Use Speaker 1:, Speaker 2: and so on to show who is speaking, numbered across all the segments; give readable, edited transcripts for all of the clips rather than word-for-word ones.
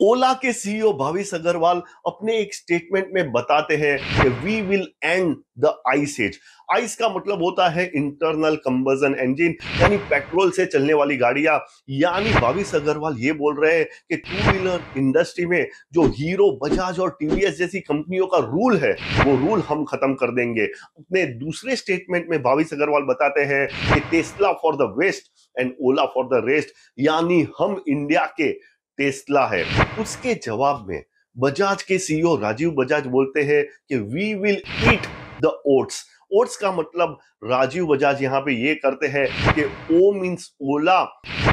Speaker 1: ओला के सीईओ भाविश अग्रवाल अपने एक स्टेटमेंट में बताते हैं कि we will end the ICE age. ICE का मतलब होता है इंटरनल कंबसन इंजन, यानी पेट्रोल से चलने वाली गाड़ियां। यानी भाविश अग्रवाल ये बोल रहे हैं कि टू व्हीलर इंडस्ट्री में जो हीरो, बजाज और टीवीएस जैसी कंपनियों का रूल है, वो रूल हम खत्म कर देंगे। अपने दूसरे स्टेटमेंट में भाविश अग्रवाल बताते हैं कि Tesla for the west and Ola for the rest, यानी हम इंडिया के टेस्ला है। उसके जवाब में बजाज के सीईओ राजीव बजाज बोलते हैं कि we will eat the oats. Oats का मतलब राजीव बजाज यहां पे ये करते हैं कि ओ मींस ओला,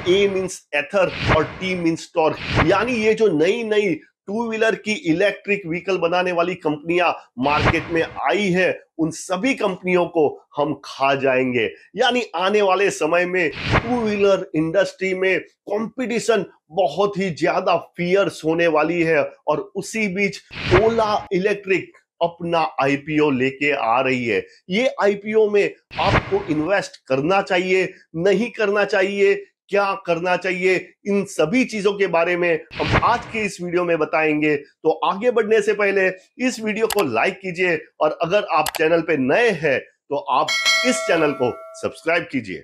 Speaker 1: ए मींस एथर और टी मींस टॉर्क। यानी ये जो नई नई टू व्हीलर की इलेक्ट्रिक व्हीकल बनाने वाली कंपनियां मार्केट में आई है, उन सभी कंपनियों को हम खा जाएंगे। यानी आने वाले समय में टू व्हीलर इंडस्ट्री में कंपटीशन बहुत ही ज्यादा फियर्स होने वाली है। और उसी बीच ओला इलेक्ट्रिक अपना आईपीओ लेके आ रही है। ये आईपीओ में आपको इन्वेस्ट करना चाहिए, नहीं करना चाहिए, क्या करना चाहिए, इन सभी चीजों के बारे में हम आज के इस वीडियो में बताएंगे। तो आगे बढ़ने से पहले इस वीडियो को लाइक कीजिए, और अगर आप चैनल पे नए हैं तो आप इस चैनल को सब्सक्राइब कीजिए।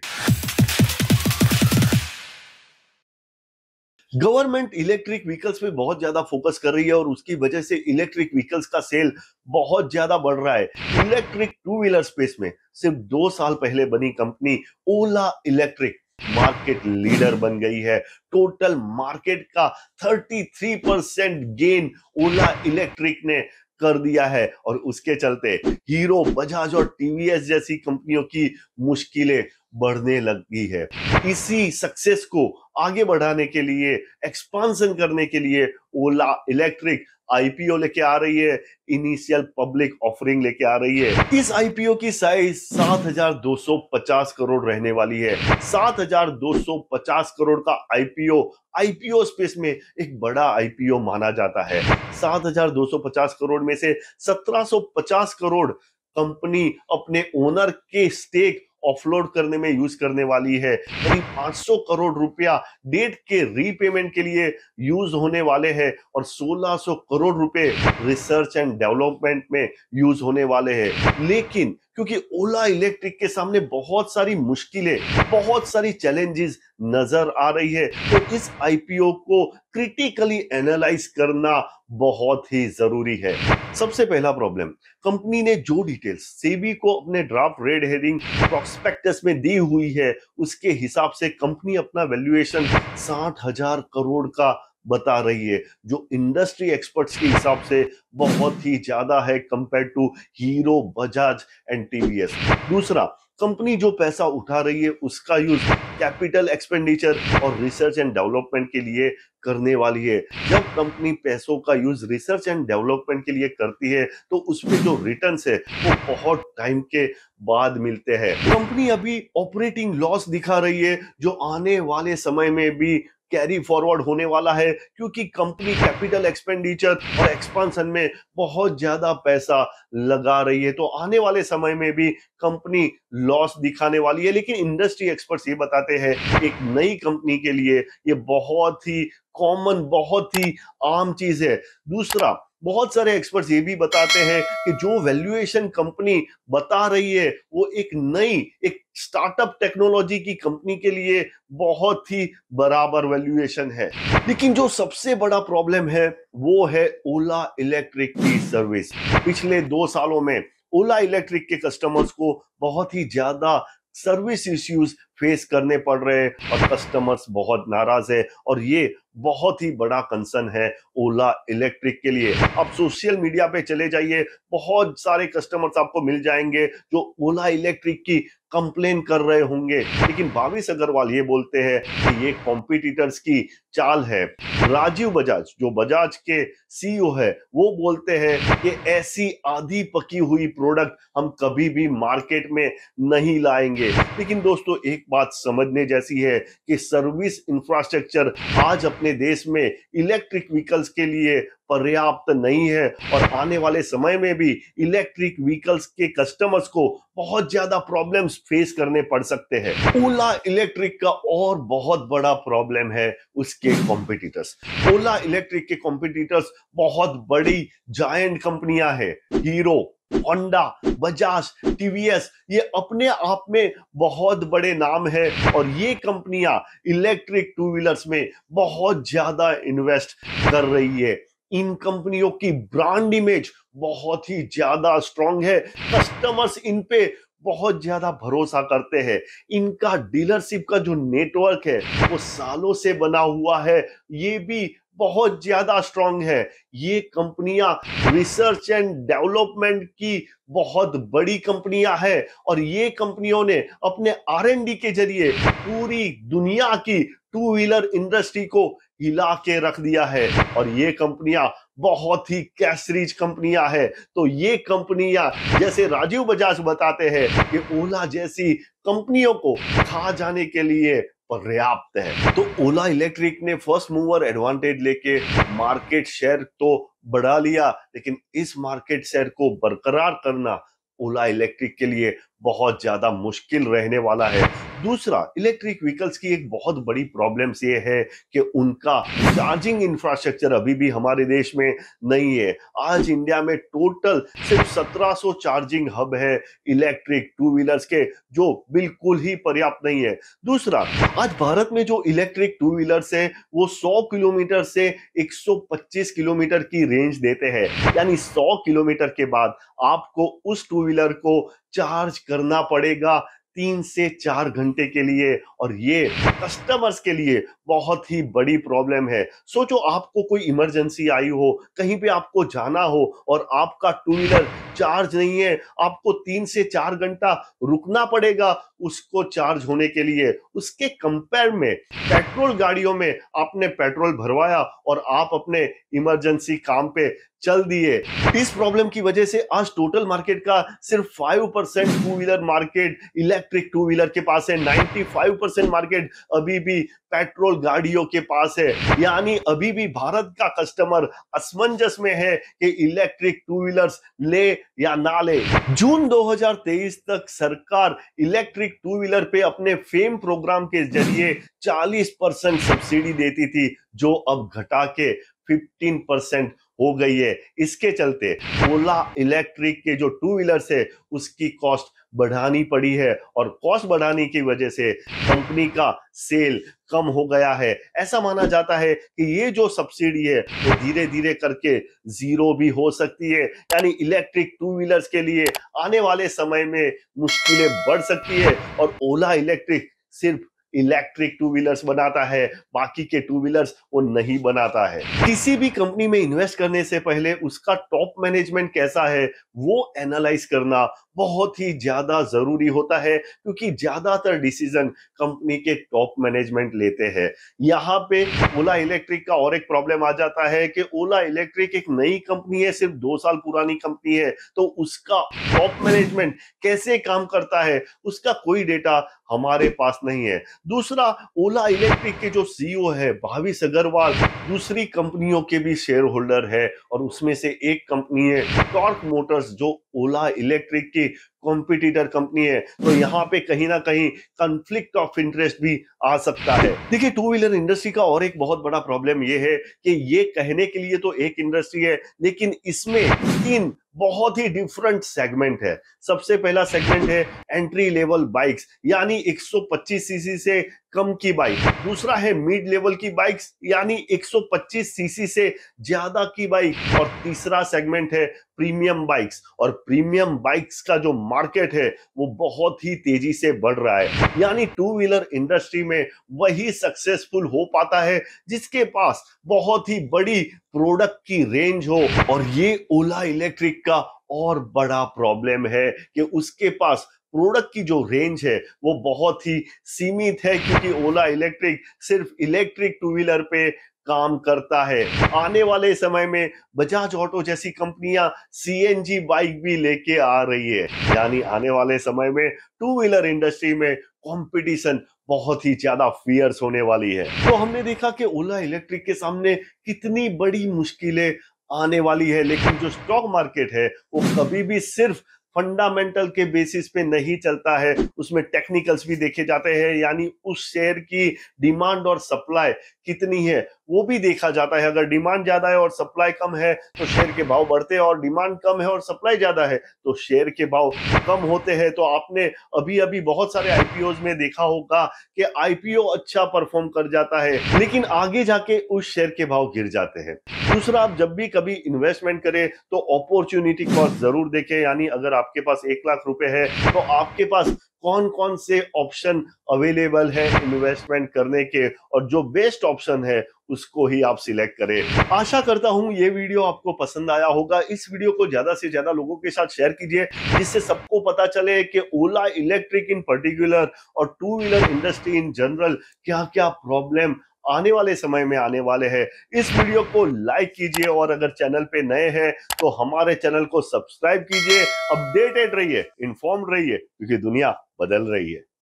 Speaker 1: गवर्नमेंट इलेक्ट्रिक व्हीकल्स पे बहुत ज्यादा फोकस कर रही है, और उसकी वजह से इलेक्ट्रिक व्हीकल्स का सेल बहुत ज्यादा बढ़ रहा है। इलेक्ट्रिक टू व्हीलर स्पेस में सिर्फ 2 साल पहले बनी कंपनी ओला इलेक्ट्रिक मार्केट लीडर बन गई है। टोटल मार्केट का 33% गेन ओला इलेक्ट्रिक ने कर दिया है, और उसके चलते हीरो, बजाज और टीवीएस जैसी कंपनियों की मुश्किलें बढ़ने लगी है। इसी सक्सेस को आगे बढ़ाने के लिए, एक्सपांशन करने के लिए ओला इलेक्ट्रिक आईपीओ लेके आ रही है, इनिशियल पब्लिक ऑफरिंग लेके आ रही है। इस आईपीओ की साइज 7,250 करोड़ रहने वाली है। 7,250 करोड़ का आईपीओ स्पेस में एक बड़ा आईपीओ माना जाता है। 7,250 करोड़ में से 1,750 करोड़ कंपनी अपने ओनर के स्टेक ऑफलोड करने में यूज करने वाली है। करीब 500 करोड़ रुपया डेट के रीपेमेंट के लिए यूज होने वाले हैं, और 1,600 करोड़ रुपए रिसर्च एंड डेवलपमेंट में यूज होने वाले हैं। लेकिन क्योंकि ओला इलेक्ट्रिक के सामने बहुत सारी मुश्किलें, बहुत सारी चैलेंजेस नजर आ रही है, तो इस आईपीओ को क्रिटिकली एनालाइज करना बहुत ही जरूरी है। सबसे पहला प्रॉब्लम, कंपनी ने जो डिटेल्स सेबी को अपने ड्राफ्ट रेड हेरिंग प्रोस्पेक्टस में दी हुई है, उसके हिसाब से कंपनी अपना वैल्यूएशन 60,000 करोड़ का बता रही है, जो इंडस्ट्री एक्सपर्ट्स के हिसाब से बहुत ही ज्यादा है compare to Hero, Bajaj and TVS. दूसरा, कंपनी जो पैसा उठा रही है उसका यूज कैपिटल एक्सपेंडिचर और रिसर्च एंड डेवलपमेंट के लिए करने वाली है। जब कंपनी पैसों का यूज रिसर्च एंड डेवलपमेंट के लिए करती है, तो उसमें जो रिटर्न्स है वो बहुत टाइम के बाद मिलते हैं। कंपनी अभी ऑपरेटिंग लॉस दिखा रही है, जो आने वाले समय में भी कैरी फॉरवर्ड होने वाला है, क्योंकि कंपनी कैपिटल एक्सपेंडिचर और एक्सपांशन में बहुत ज्यादा पैसा लगा रही है। तो आने वाले समय में भी कंपनी लॉस दिखाने वाली है। लेकिन इंडस्ट्री एक्सपर्ट्स ये बताते हैं, एक नई कंपनी के लिए ये बहुत ही कॉमन, बहुत ही आम चीज है। दूसरा, बहुत सारे एक्सपर्ट्स ये भी बताते हैं कि जो वैल्यूएशन कंपनी बता रही है वो एक नई, एक स्टार्टअप टेक्नोलॉजी की कंपनी के लिए बहुत ही बराबर वैल्यूएशन है। लेकिन जो सबसे बड़ा प्रॉब्लम है वो है ओला इलेक्ट्रिक की सर्विस। पिछले 2 सालों में ओला इलेक्ट्रिक के कस्टमर्स को बहुत ही ज्यादा सर्विस इश्यूज फेस करने पड़ रहे हैं, और कस्टमर्स बहुत नाराज है, और ये बहुत ही बड़ा कंसर्न है ओला इलेक्ट्रिक के लिए। आप सोशल मीडिया पे चले जाइए, बहुत सारे कस्टमर्स आपको मिल जाएंगे जो ओला इलेक्ट्रिक की कंप्लेन कर रहे होंगे। लेकिन भाविश अग्रवाल ये बोलते हैं कि ये कॉम्पिटिटर्स की चाल है। राजीव बजाज, जो बजाज के सीईओ है, वो बोलते हैं कि ऐसी आधी पकी हुई प्रोडक्ट हम कभी भी मार्केट में नहीं लाएंगे। लेकिन दोस्तों, एक एक बात समझने जैसी है कि सर्विस इंफ्रास्ट्रक्चर आज अपने देश में इलेक्ट्रिक व्हीकल्स के लिए पर्याप्त नहीं है और आने वाले समय में भी इलेक्ट्रिक व्हीकल्स के कस्टमर्स को बहुत ज्यादा प्रॉब्लम्स फेस करने पड़ सकते हैं। ओला इलेक्ट्रिक का और बहुत बड़ा प्रॉब्लम है उसके कॉम्पिटिटर्स। ओला इलेक्ट्रिक के कॉम्पिटिटर्स बहुत बड़ी जायंट कंपनियां हैं, हीरो, होंडा, बजाज, टीवीएस, ये अपने आप में बहुत बड़े नाम है और ये कंपनियां इलेक्ट्रिक टू व्हीलर्स में बहुत ज्यादा इन्वेस्ट कर रही है। इन कंपनियों की ब्रांड इमेज बहुत ही ज्यादा स्ट्रांग है, कस्टमर्स इन पे बहुत ज्यादा भरोसा करते हैं। इनका डीलरशिप का जो नेटवर्क है वो सालों से बना हुआ है, ये भी बहुत ज्यादा स्ट्रांग है। ये कंपनियां रिसर्च एंड डेवलपमेंट की बहुत बड़ी कंपनियां हैं और ये कंपनियों ने अपने R&D के जरिए पूरी दुनिया की टू व्हीलर इंडस्ट्री को हिला के रख दिया है और ये कंपनियां बहुत ही कैश रिच कंपनियां हैं। तो ये कंपनियां, जैसे राजीव बजाज बताते हैं कि ओला जैसी कंपनियों को खा जाने के लिए पर्याप्त है। तो ओला इलेक्ट्रिक ने फर्स्ट मूवर एडवांटेज लेके मार्केट शेयर तो बढ़ा लिया, लेकिन इस मार्केट शेयर को बरकरार करना ओला इलेक्ट्रिक के लिए बहुत ज्यादा मुश्किल रहने वाला है। दूसरा, इलेक्ट्रिक व्हीकल्स की एक बहुत बड़ी प्रॉब्लम ये है कि उनका चार्जिंग इंफ्रास्ट्रक्चर अभी भी हमारे देश में नहीं है। आज इंडिया में टोटल सिर्फ 1700 चार्जिंग हब है इलेक्ट्रिक टू व्हीलर्स के, जो बिल्कुल ही पर्याप्त नहीं है। दूसरा, आज भारत में जो इलेक्ट्रिक टू व्हीलर्स है वो 100 किलोमीटर से 125 किलोमीटर की रेंज देते हैं, यानी 100 किलोमीटर के बाद आपको उस टू व्हीलर को चार्ज करना पड़ेगा 3 से 4 घंटे के लिए और ये कस्टमर्स के लिए बहुत ही बड़ी प्रॉब्लम है। सोचो, आपको कोई इमरजेंसी आई हो, कहीं पे आपको जाना हो और आपका टू व्हीलर चार्ज नहीं है, आपको 3 से 4 घंटा रुकना पड़ेगा उसको चार्ज होने के लिए। उसके कंपेयर में पेट्रोल गाड़ियों में आपने पेट्रोल भरवाया और आप अपने इमरजेंसी काम पे चल दिए। इस प्रॉब्लम की वजह से आज टोटल मार्केट का सिर्फ 5% two wheeler market electric two wheeler के पास है, 95% मार्केट अभी भी पेट्रोल गाड़ियों के पास है। यानी अभी भी भारत का कस्टमर असमंजस में है कि इलेक्ट्रिक टू व्हीलर्स ले या ना ले। जून 2023 तक सरकार इलेक्ट्रिक टू व्हीलर पे अपने फेम प्रोग्राम के जरिए 40% सब्सिडी देती थी, जो अब घटा के 15% हो गई है। इसके चलते ओला इलेक्ट्रिक के जो टू व्हीलर्स है उसकी कॉस्ट बढ़ानी पड़ी है और कॉस्ट बढ़ाने की वजह से कंपनी का सेल कम हो गया है। ऐसा माना जाता है कि ये जो सब्सिडी है वो धीरे धीरे करके जीरो भी हो सकती है, यानी इलेक्ट्रिक टू व्हीलर्स के लिए आने वाले समय में मुश्किलें बढ़ सकती है और ओला इलेक्ट्रिक सिर्फ इलेक्ट्रिक टू व्हीलर्स बनाता है, बाकी के टू व्हीलर्स वो नहीं बनाता है। किसी भी कंपनी में इन्वेस्ट करने से पहले उसका टॉप मैनेजमेंट कैसा है वो एनालाइज करना बहुत ही ज्यादा जरूरी होता है, क्योंकि ज्यादातर डिसीजन कंपनी के टॉप मैनेजमेंट लेते हैं। यहाँ पे ओला इलेक्ट्रिक का और एक प्रॉब्लम आ जाता है कि ओला इलेक्ट्रिक एक नई कंपनी है, सिर्फ 2 साल पुरानी कंपनी है, तो उसका टॉप मैनेजमेंट कैसे काम करता है उसका कोई डेटा हमारे पास नहीं है। दूसरा, ओला इलेक्ट्रिक के जो सीईओ है भाविश अग्रवाल दूसरी कंपनियों के भी शेयर होल्डर है और उसमें से एक कंपनी है टॉर्क मोटर्स, जो ओला इलेक्ट्रिक की कॉम्पिटिटर कंपनी है। तो यहाँ पे कहीं ना कहीं कॉन्फ्लिक्ट ऑफ इंटरेस्ट भी आ सकता है। देखिए, टू व्हीलर इंडस्ट्री का और एक बहुत बड़ा प्रॉब्लम ये है कि ये कहने के लिए तो एक इंडस्ट्री है, लेकिन इसमें 3 बहुत ही डिफरेंट सेगमेंट है। सबसे पहला सेगमेंट है एंट्री लेवल बाइक्स, यानी 125 सीसी से कम की बाइक। दूसरा है मिड लेवल की बाइक्स, यानी 125 सीसी से ज्यादा की बाइक। और तीसरा सेगमेंट है प्रीमियम बाइक्स, और प्रीमियम बाइक्स का जो मार्केट है वो बहुत ही तेजी से बढ़ रहा है। यानी टू व्हीलर इंडस्ट्री में वही सक्सेसफुल हो पाता है जिसके पास बहुत ही बड़ी प्रोडक्ट की रेंज हो, और ये ओला इलेक्ट्रिक का और बड़ा प्रॉब्लम है कि उसके पास प्रोडक्ट की जो रेंज है वो बहुत ही सीमित है, क्योंकि ओला इलेक्ट्रिक सिर्फ इलेक्ट्रिक टू व्हीलर पे काम करता है। आने वाले समय में बजाज ऑटो जैसी कंपनियां सीएनजी बाइक भी लेके आ रही है, यानी आने वाले समय में टू व्हीलर इंडस्ट्री में कंपटीशन बहुत ही ज्यादा फियर्स होने वाली है। तो हमने देखा कि ओला इलेक्ट्रिक के सामने कितनी बड़ी मुश्किलें आने वाली है, लेकिन जो स्टॉक मार्केट है वो कभी भी सिर्फ फंडामेंटल के बेसिस पे नहीं चलता है, उसमें टेक्निकल्स भी देखे जाते हैं, यानी उस शेयर की डिमांड और सप्लाई कितनी है वो भी देखा जाता है। अगर डिमांड ज्यादा है और सप्लाई कम है तो शेयर के भाव बढ़ते हैं, और डिमांड कम है और सप्लाई ज्यादा है तो शेयर के भाव कम होते हैं। तो आपने अभी अभी बहुत सारे आईपीओ में देखा होगा कि आईपीओ अच्छा परफॉर्म कर जाता है, लेकिन आगे जाके उस शेयर के भाव गिर जाते हैं। दूसरा, आप जब भी कभी इन्वेस्टमेंट करें तो अपॉर्चुनिटी कॉस्ट जरूर देखें, यानी अगर आपके पास 1 लाख रुपए है तो आपके पास कौन कौन से ऑप्शन अवेलेबल है इन्वेस्टमेंट करने के, और जो बेस्ट ऑप्शन है उसको ही आप सिलेक्ट करें। आशा करता हूं ये वीडियो आपको पसंद आया होगा। इस वीडियो को ज्यादा से ज्यादा लोगों के साथ शेयर कीजिए, जिससे सबको पता चले कि ओला इलेक्ट्रिक इन पर्टिकुलर और two wheeler industry in general क्या क्या प्रॉब्लम आने वाले समय में आने वाले हैं। इस वीडियो को लाइक कीजिए, और अगर चैनल पे नए हैं तो हमारे चैनल को सब्सक्राइब कीजिए। अपडेटेड रहिए, इन्फॉर्म्ड रहिए, क्योंकि दुनिया बदल रही है।